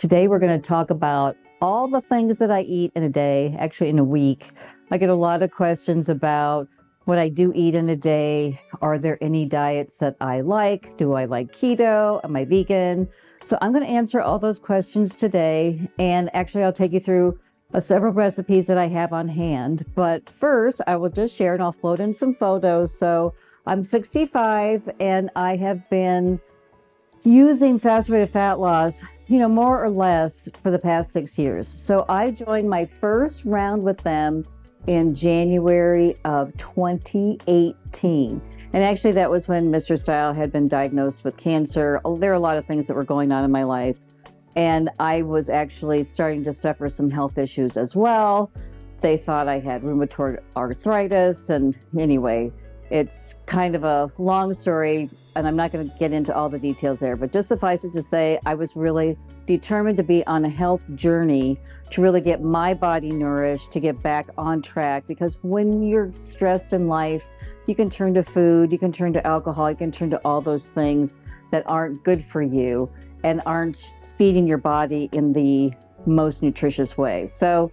Today, we're going to talk about all the things that I eat in a day, actually in a week. I get a lot of questions about what I do eat in a day. Are there any diets that I like? Do I like keto? Am I vegan? So I'm going to answer all those questions today. And actually, I'll take you through several recipes that I have on hand. But first, I will just share and I'll float in some photos. So I'm 65 and I have been using fasted fat loss, more or less for the past 6 years. So I joined my first round with them in January of 2018. And actually, that was when Mr. Style had been diagnosed with cancer. There are a lot of things that were going on in my life. And I was actually starting to suffer some health issues as well. They thought I had rheumatoid arthritis. And anyway, it's kind of a long story, and I'm not going to get into all the details there, but just suffice it to say, I was really determined to be on a health journey to really get my body nourished, to get back on track, because when you're stressed in life, you can turn to food, you can turn to alcohol, you can turn to all those things that aren't good for you and aren't feeding your body in the most nutritious way. So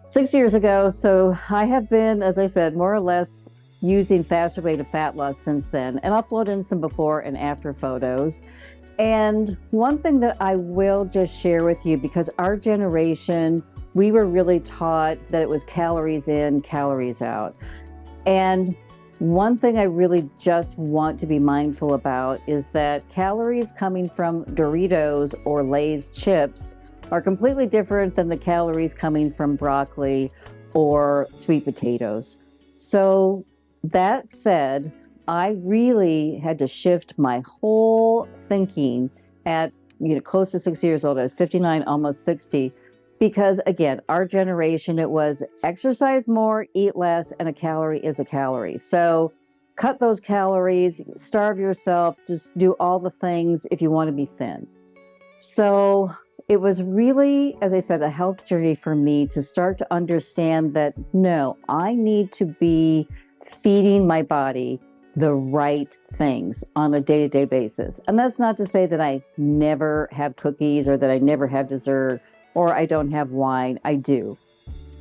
6 years ago, so I have been, as I said, more or less using fasted fat loss since then. And I'll float in some before and after photos. And one thing that I will just share with you, because our generation, we were really taught that it was calories in, calories out. And one thing I really just want to be mindful about is that calories coming from Doritos or Lay's chips are completely different than the calories coming from broccoli or sweet potatoes. So that said, I really had to shift my whole thinking at close to 6 years old. I was 59, almost 60, because again, our generation, it was exercise more, eat less, and a calorie is a calorie. So cut those calories, starve yourself, just do all the things if you want to be thin. So it was really, as I said, a health journey for me to start to understand that, no, I need to be feeding my body the right things on a day-to-day basis. And that's not to say that I never have cookies or that I never have dessert or I don't have wine. I do.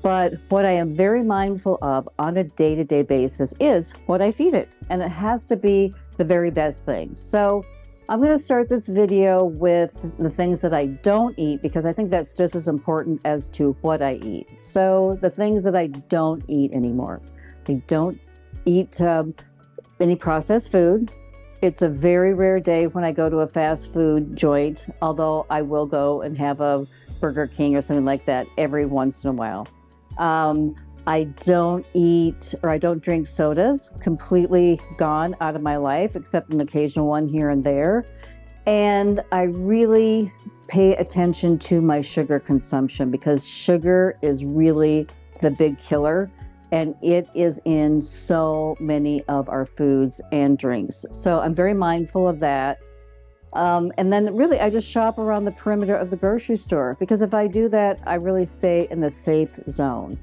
But what I am very mindful of on a day-to-day basis is what I feed it. And it has to be the very best thing. So I'm going to start this video with the things that I don't eat, because I think that's just as important as to what I eat. So the things that I don't eat anymore. I don't eat any processed food. It's a very rare day when I go to a fast food joint, although I will go and have a Burger King or something like that every once in a while. I don't eat or I don't drink sodas, completely gone out of my life, except an occasional one here and there. And I really pay attention to my sugar consumption, because sugar is really the big killer. And it is in so many of our foods and drinks. So I'm very mindful of that. And then really, I just shop around the perimeter of the grocery store, because if I do that, I really stay in the safe zone.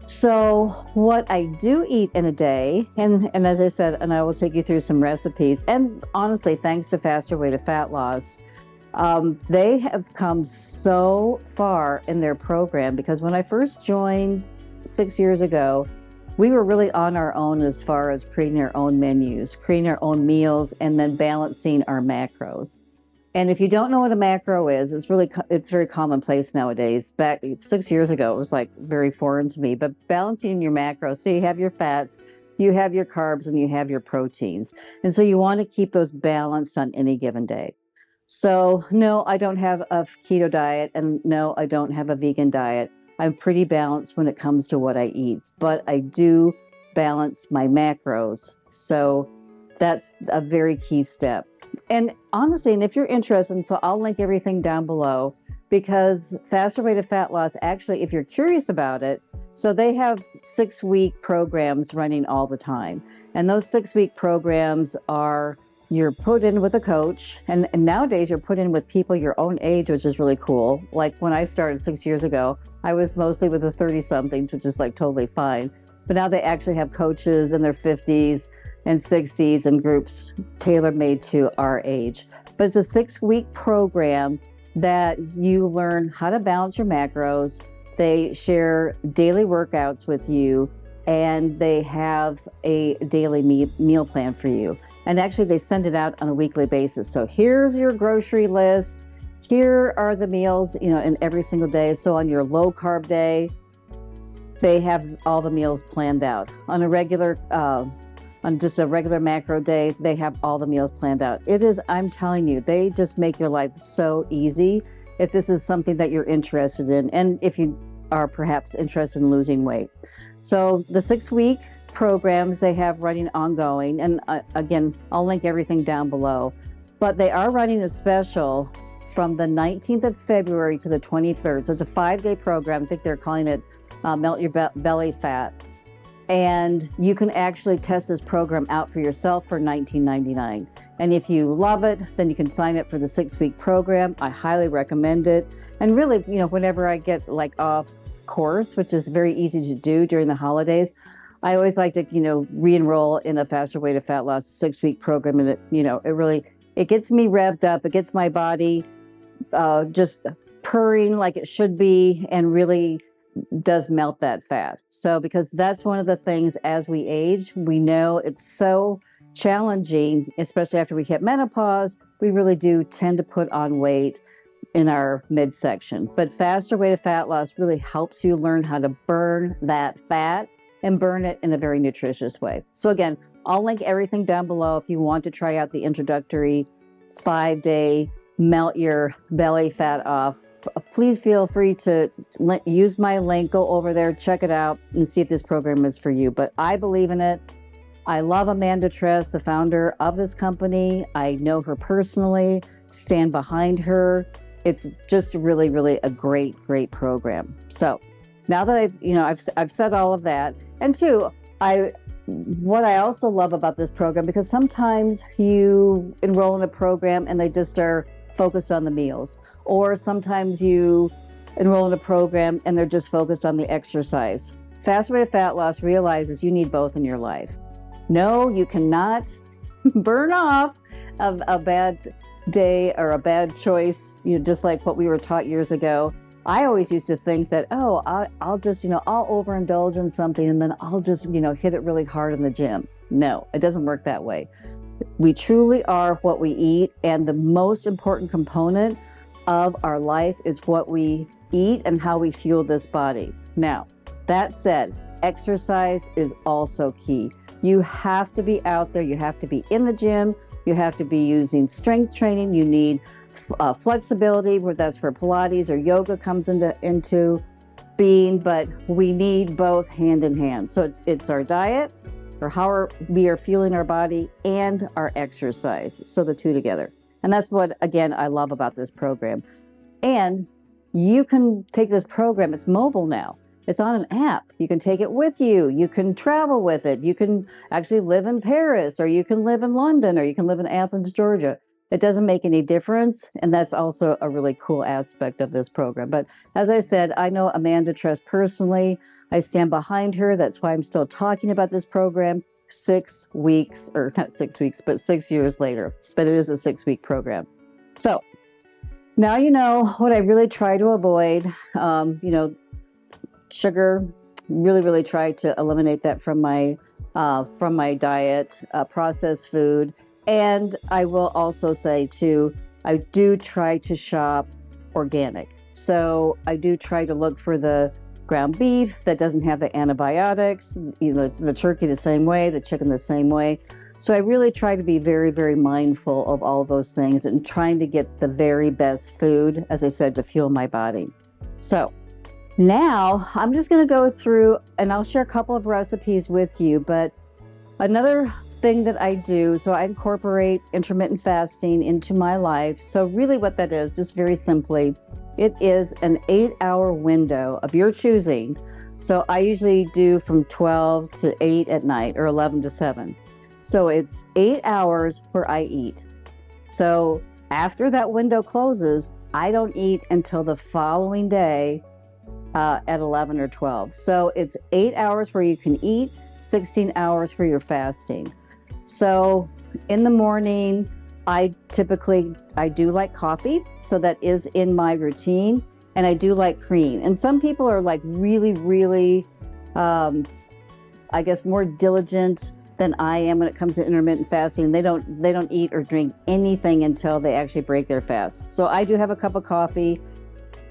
So what I do eat in a day, and as I said, and I will take you through some recipes, and honestly, thanks to fasted fat loss, they have come so far in their program, because when I first joined 6 years ago, we were really on our own as far as creating our own menus, creating our own meals, and then balancing our macros. And if you don't know what a macro is, it's very commonplace nowadays. Back 6 years ago, it was like very foreign to me, but balancing your macros. So you have your fats, you have your carbs, and you have your proteins. And so you want to keep those balanced on any given day. So no, I don't have a keto diet, and no, I don't have a vegan diet. I'm pretty balanced when it comes to what I eat, but I do balance my macros. So that's a very key step. And honestly, and if you're interested, so I'll link everything down below, because fasted fat loss, actually, if you're curious about it, so they have 6-week programs running all the time. And those 6-week programs are, you're put in with a coach, and nowadays you're put in with people your own age, which is really cool. Like when I started 6 years ago, I was mostly with the 30-somethings, which is like totally fine. But now they actually have coaches in their 50s and 60s and groups tailor-made to our age. But it's a 6-week program that you learn how to balance your macros. They share daily workouts with you, and they have a daily meal plan for you. And actually, they send it out on a weekly basis. So here's your grocery list. Here are the meals, in every single day. So on your low carb day, they have all the meals planned out. On just a regular macro day, they have all the meals planned out. I'm telling you, they just make your life so easy if this is something that you're interested in, and if you are perhaps interested in losing weight. So the 6-week programs they have running ongoing, and again, I'll link everything down below, but they are running a special from the 19th of February to the 23rd. So it's a 5-day program. I think they're calling it Melt Your Belly Fat. And you can actually test this program out for yourself for $19.99. And if you love it, then you can sign up for the 6-week program. I highly recommend it. And really, whenever I get off course, which is very easy to do during the holidays, I always like to, re-enroll in a Faster Way to Fat Loss 6-week program. And it gets me revved up. It gets my body just purring like it should be, and really does melt that fat. So because that's one of the things as we age, we know it's so challenging, especially after we hit menopause, we really do tend to put on weight in our midsection. But Faster Way to Fat Loss really helps you learn how to burn that fat and burn it in a very nutritious way. So again, I'll link everything down below if you want to try out the introductory 5-day Melt Your Belly Fat Off. Please feel free to use my link, go over there, check it out, and see if this program is for you. But I believe in it. I love Amanda Tress, the founder of this company. I know her personally, stand behind her. It's just really, really a great, great program. So now that I've said all of that, and two, what I also love about this program, because sometimes you enroll in a program and they just are focused on the meals, or sometimes you enroll in a program and they're just focused on the exercise. Faster Way to Fat Loss realizes you need both in your life. No, you cannot burn off a bad day or a bad choice, just like what we were taught years ago. I always used to think that, I'll just, I'll overindulge in something and then I'll just, hit it really hard in the gym. No, it doesn't work that way. We truly are what we eat, and the most important component of our life is what we eat and how we fuel this body. Now, that said, exercise is also key. You have to be out there. You have to be in the gym. You have to be using strength training. You need flexibility, where that's where Pilates or yoga comes into being, but we need both hand in hand. So it's our diet, or how we are fueling our body, and our exercise. So the two together. And that's what, again, I love about this program. And you can take this program, it's mobile now. It's on an app. You can take it with you. You can travel with it. You can actually live in Paris, or you can live in London, or you can live in Athens, Georgia. It doesn't make any difference. And that's also a really cool aspect of this program. But as I said, I know Amanda Tress personally. I stand behind her. That's why I'm still talking about this program 6 weeks, or not 6 weeks, but 6 years later. But it is a 6-week program. So now you know what I really try to avoid. Sugar, really try to eliminate that from my diet, processed food. And I will also say too, I do try to shop organic. So I do try to look for the ground beef that doesn't have the antibiotics, the turkey the same way, the chicken the same way. So I really try to be very, very mindful of all those things and trying to get the very best food, as I said, to fuel my body. So now I'm just going to go through and I'll share a couple of recipes with you. But another thing that I do, so I incorporate intermittent fasting into my life. So really what that is, just very simply, it is an 8-hour window of your choosing. So I usually do from 12 to 8 at night, or 11 to 7. So it's 8 hours where I eat. So after that window closes, I don't eat until the following day at 11 or 12. So it's 8 hours where you can eat, 16 hours where you're fasting. So in the morning, I do like coffee, so that is in my routine, and I do like cream. And some people are like really, really, I guess, more diligent than I am when it comes to intermittent fasting. They don't eat or drink anything until they actually break their fast. So I do have a cup of coffee.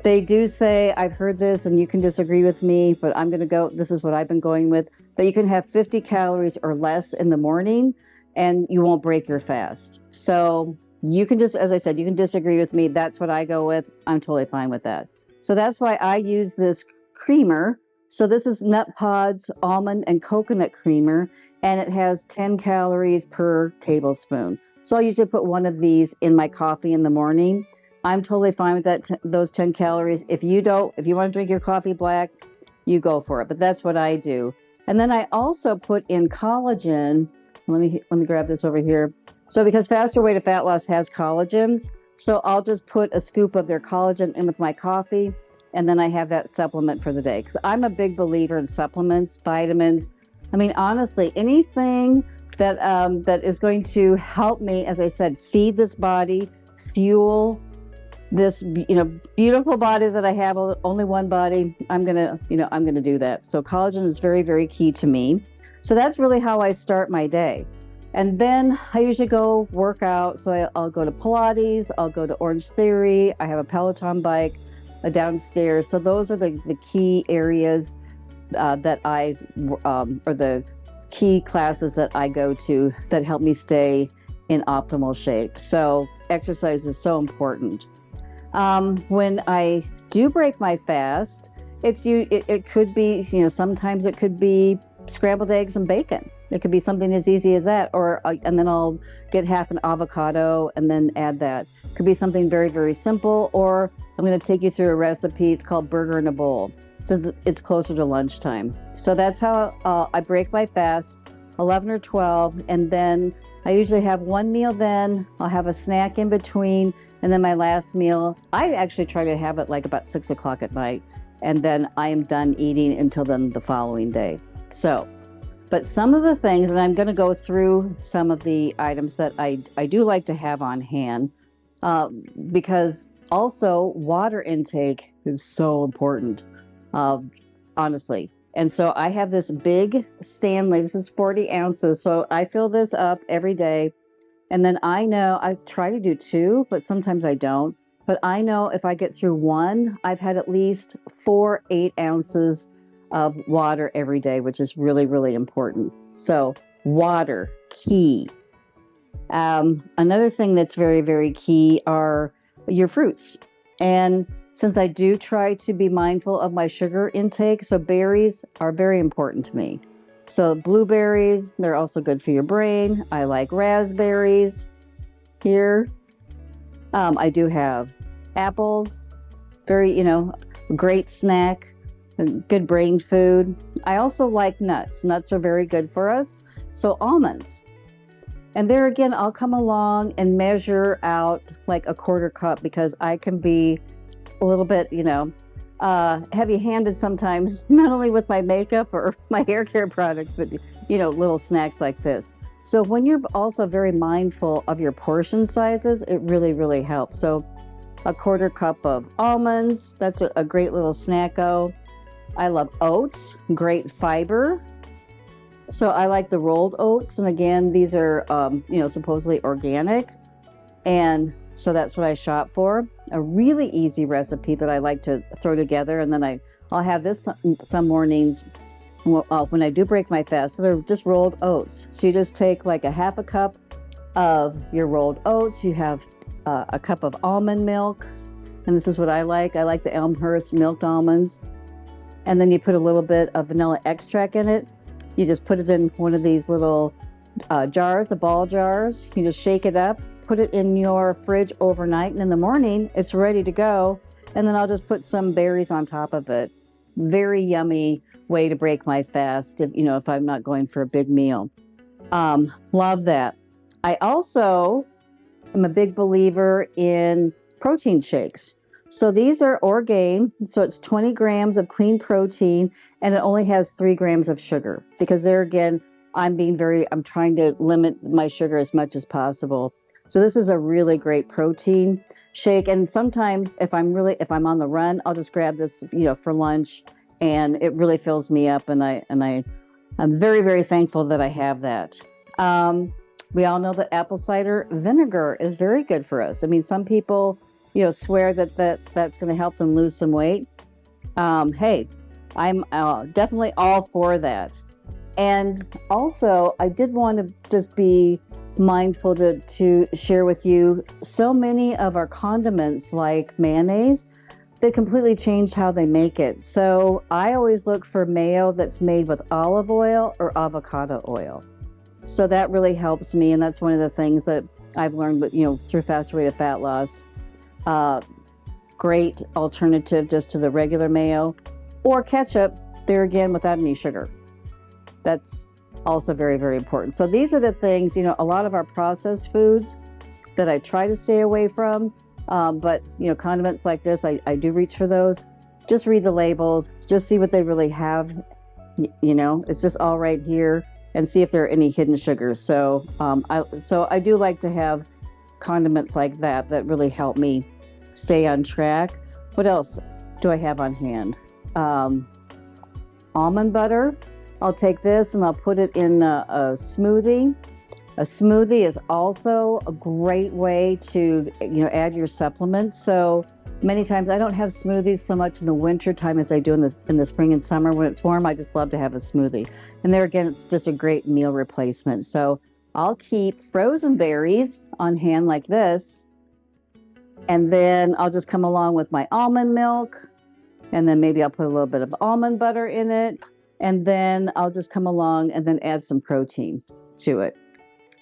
They do say, I've heard this and you can disagree with me, but I'm going to go, this is what I've been going with, that you can have 50 calories or less in the morning and you won't break your fast. So you can just, as I said, you can disagree with me. That's what I go with. I'm totally fine with that. So that's why I use this creamer. So this is Nut Pods almond and coconut creamer, and it has 10 calories per tablespoon. So I usually put one of these in my coffee in the morning. I'm totally fine with that, those 10 calories. If you want to drink your coffee black, you go for it. But that's what I do. And then I also put in collagen. Let me grab this over here. So because Faster Way to Fat Loss has collagen, so I'll just put a scoop of their collagen in with my coffee, and then I have that supplement for the day. Because I'm a big believer in supplements, vitamins. I mean, honestly, anything that that is going to help me, as I said, feed this body, fuel this, beautiful body that I have, only one body, I'm gonna do that. So collagen is very, very key to me. So that's really how I start my day. And then I usually go work out. So I'll go to Pilates, I'll go to Orange Theory. I have a Peloton bike downstairs. So those are the key areas that or the key classes that I go to that help me stay in optimal shape. So exercise is so important. When I do break my fast, it could be, sometimes it could be scrambled eggs and bacon. It could be something as easy as that, and then I'll get half an avocado and then add that. It could be something very, very simple, or I'm going to take you through a recipe. It's called Burger in a Bowl, since it's closer to lunchtime. So that's how I break my fast, 11 or 12, and then I usually have one meal then. I'll have a snack in between, and then my last meal, I actually try to have it like about 6 o'clock at night, and then I am done eating until then the following day. So, but some of the things, and I'm going to go through some of the items that I do like to have on hand, because also water intake is so important, honestly. And so I have this big Stanley, this is 40 ounces. So I fill this up every day. And then I know, I try to do 2, but sometimes I don't. But I know if I get through 1, I've had at least 4 8-ounces of water every day, which is really, really important. So water, key. Another thing that's very, very key are your fruits. And since I do try to be mindful of my sugar intake, so berries are very important to me. So blueberries, they're also good for your brain. I like raspberries here. I do have apples, very, great snack, good brain food. I also like nuts. Nuts are very good for us. So almonds. And there again, I'll come along and measure out like a 1/4 cup, because I can be a little bit, heavy-handed sometimes, not only with my makeup or my hair care products, but, little snacks like this. So when you're also very mindful of your portion sizes, it really, really helps. So a 1/4 cup of almonds, that's a great little snacko. I love oats, great fiber. So I like the rolled oats. And again, these are, supposedly organic. And so that's what I shop for. A really easy recipe that I like to throw together. And then I'll have this some mornings when I do break my fast. So they're just rolled oats. So you just take like a 1/2 cup of your rolled oats. You have a cup of almond milk. And this is what I like. I like the Elmhurst milked almonds. And then you put a little bit of vanilla extract in it. You just put it in one of these little jars, the ball jars. You just shake it up, put it in your fridge overnight, and in the morning, it's ready to go. And then I'll just put some berries on top of it. Very yummy way to break my fast if I'm not going for a big meal. Love that. I also am a big believer in protein shakes. So these are Orgain. So it's 20 grams of clean protein, and it only has 3 grams of sugar, because there again, I'm trying to limit my sugar as much as possible. So this is a really great protein shake. And sometimes if I'm on the run, I'll just grab this, for lunch, and it really fills me up. And I'm very, very thankful that I have that. We all know that apple cider vinegar is very good for us. I mean, some people, swear that's going to help them lose some weight. Hey, I'm definitely all for that. And also, I did want to just be mindful to share with you, so many of our condiments like mayonnaise, they completely changed how they make it. So I always look for mayo that's made with olive oil or avocado oil. So that really helps me, and that's one of the things that I've learned, through Faster Way to Fat Loss. Great alternative just to the regular mayo or ketchup, there again, without any sugar. That's also very, very important. So these are the things, a lot of our processed foods that I try to stay away from. But, condiments like this, I do reach for those. Just read the labels, just see what they really have. It's just all right here, and see if there are any hidden sugars. So, I do like to have condiments like that really help me stay on track. What else do I have on hand? Almond butter. I'll take this and I'll put it in a smoothie. A smoothie is also a great way to, add your supplements. So many times I don't have smoothies so much in the winter time as I do in the spring and summer. When it's warm, I just love to have a smoothie. And there again, it's just a great meal replacement. So I'll keep frozen berries on hand like this. And then I'll just come along with my almond milk. And then maybe I'll put a little bit of almond butter in it. And then I'll just come along and then add some protein to it.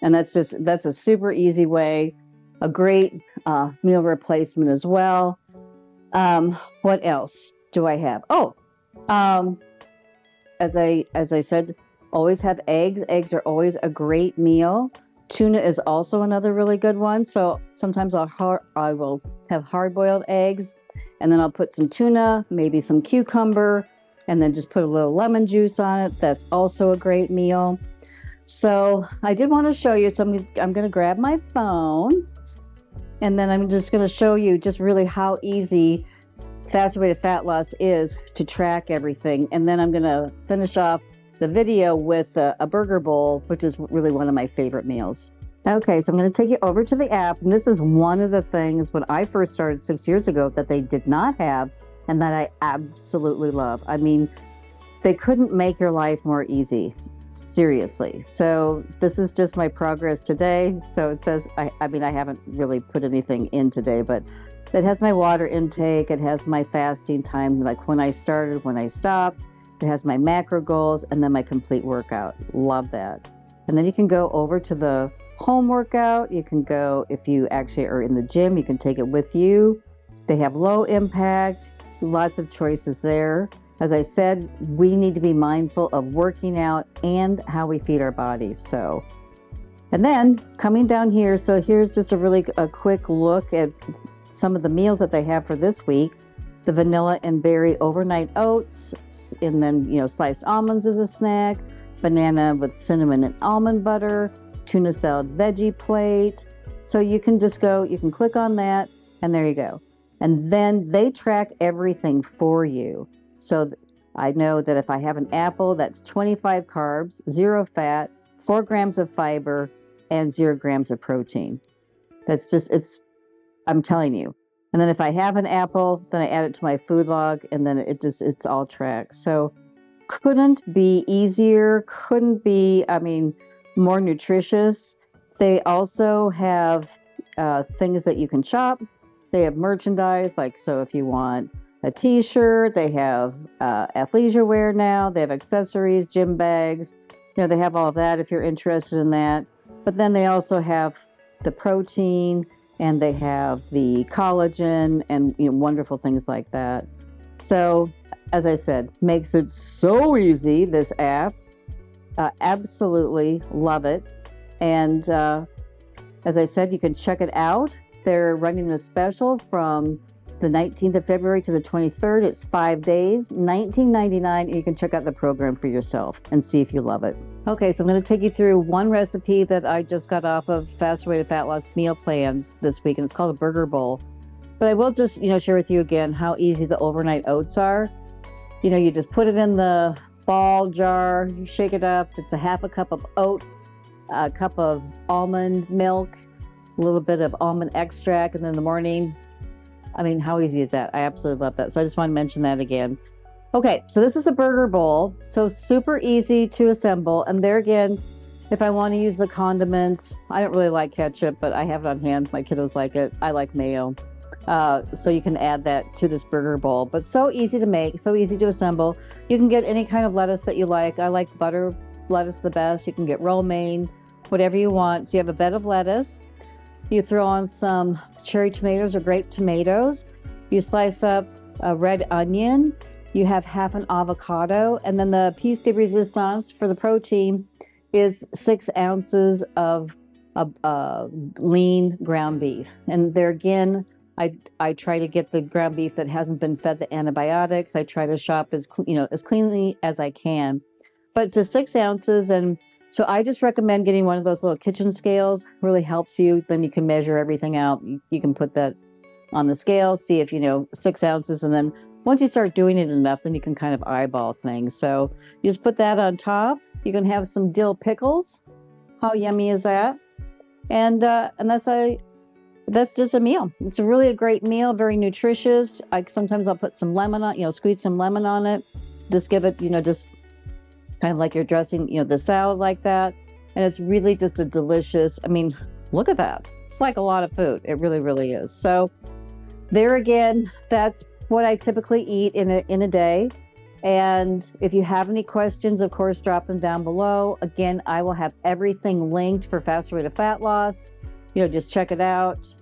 And that's a super easy way, a great meal replacement as well. What else do I have? As I said, always have eggs. Eggs are always a great meal. Tuna is also another really good one. So sometimes I will have hard-boiled eggs, and then I'll put some tuna, maybe some cucumber, and then just put a little lemon juice on it. That's also a great meal. So I did want to show you, so I'm going to grab my phone, and then I'm just going to show you just really how easy Faster Way to Fat Loss is to track everything. And then I'm going to finish off the video with a burger bowl, which is really one of my favorite meals. Okay, so I'm going to take you over to the app, and this is one of the things when I first started 6 years ago that they did not have, and that I absolutely love. I mean, they couldn't make your life more easy. Seriously. So this is just my progress today. So it says, I haven't really put anything in today, but it has my water intake. It has my fasting time, like when I started, when I stopped. It has my macro goals, and then my complete workout. Love that. And then you can go over to the home workout. You can go, if you actually are in the gym, you can take it with you. They have low impact, lots of choices there. As I said, we need to be mindful of working out and how we feed our body. So, and then coming down here, so here's just a quick look at some of the meals that they have for this week. The vanilla and berry overnight oats, and then, sliced almonds as a snack, banana with cinnamon and almond butter, tuna salad veggie plate. So you can just go, you can click on that, and there you go. And then they track everything for you. So I know that if I have an apple, that's 25 carbs, 0 fat, 4 grams of fiber, and 0 grams of protein. That's just, I'm telling you. And then if I have an apple, then I add it to my food log, and then it's all tracked. So couldn't be easier, couldn't be, more nutritious. They also have things that you can shop. They have merchandise, so if you want a t-shirt, they have athleisure wear now, they have accessories, gym bags, they have all of that if you're interested in that. But then they also have the protein, and they have the collagen, and wonderful things like that. So as I said, makes it so easy, this app. Absolutely love it. And as I said, you can check it out. They're running a special from the 19th of February to the 23rd. It's 5 days, $19.99, and you can check out the program for yourself and see if you love it. Okay, so I'm going to take you through one recipe that I just got off of Faster Way to Fat Loss meal plans this week, and it's called a burger bowl. But I will just, share with you again how easy the overnight oats are. You just put it in the ball jar, you shake it up. It's a half a cup of oats, a cup of almond milk, a little bit of almond extract, and then in the morning, how easy is that? I absolutely love that. So I just want to mention that again. Okay, so this is a burger bowl, so super easy to assemble. And there again, if I want to use the condiments, I don't really like ketchup, but I have it on hand. My kiddos like it. I like mayo. So you can add that to this burger bowl. But so easy to make, so easy to assemble. You can get any kind of lettuce that you like. I like butter lettuce the best. You can get romaine, whatever you want. So you have a bed of lettuce. You throw on some cherry tomatoes or grape tomatoes. You slice up a red onion. You have half an avocado. And then the piece de resistance for the protein is 6 ounces of lean ground beef. And there again, I try to get the ground beef that hasn't been fed the antibiotics. I try to shop as cleanly as I can. But it's just 6 ounces, and so I just recommend getting one of those little kitchen scales. Really helps you. Then you can measure everything out. You can put that on the scale, see if 6 ounces, and then once you start doing it enough, then you can kind of eyeball things. So you just put that on top. You can have some dill pickles. How yummy is that? And that's just a meal. It's really a great meal, very nutritious. Sometimes I'll put some lemon on, squeeze some lemon on it. Just give it, just kind of like you're dressing, the salad like that. And it's really just a delicious, look at that. It's like a lot of food. It really, really is. So there again, that's what I typically eat in a day. And if you have any questions, of course, drop them down below. Again, I will have everything linked for Faster Way to Fat Loss. Just check it out.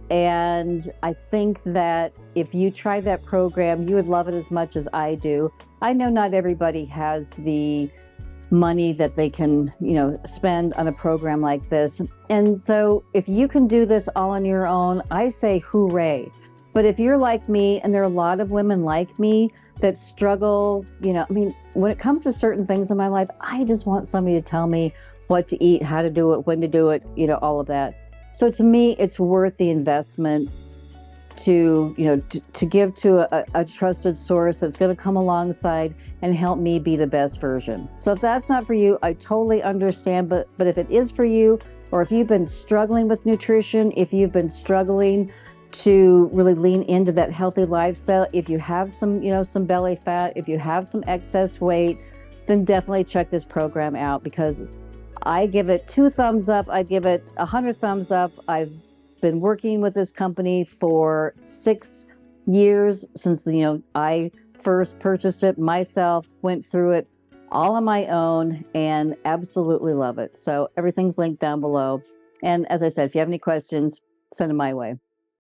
And I think that if you try that program, you would love it as much as I do. I know not everybody has the money that they can, spend on a program like this. And so if you can do this all on your own, I say hooray. But if you're like me, and there are a lot of women like me that struggle, when it comes to certain things in my life, I just want somebody to tell me what to eat, how to do it, when to do it, all of that. So to me, it's worth the investment to give to a trusted source that's going to come alongside and help me be the best version. So if that's not for you, I totally understand. But if it is for you, or if you've been struggling with nutrition, if you've been struggling to really lean into that healthy lifestyle, if you have some belly fat, if you have some excess weight, then definitely check this program out, because I give it 2 thumbs up. I give it 100 thumbs up. I've been working with this company for 6 years since, I first purchased it myself, went through it all on my own, and absolutely love it. So everything's linked down below. And as I said, if you have any questions, send them my way.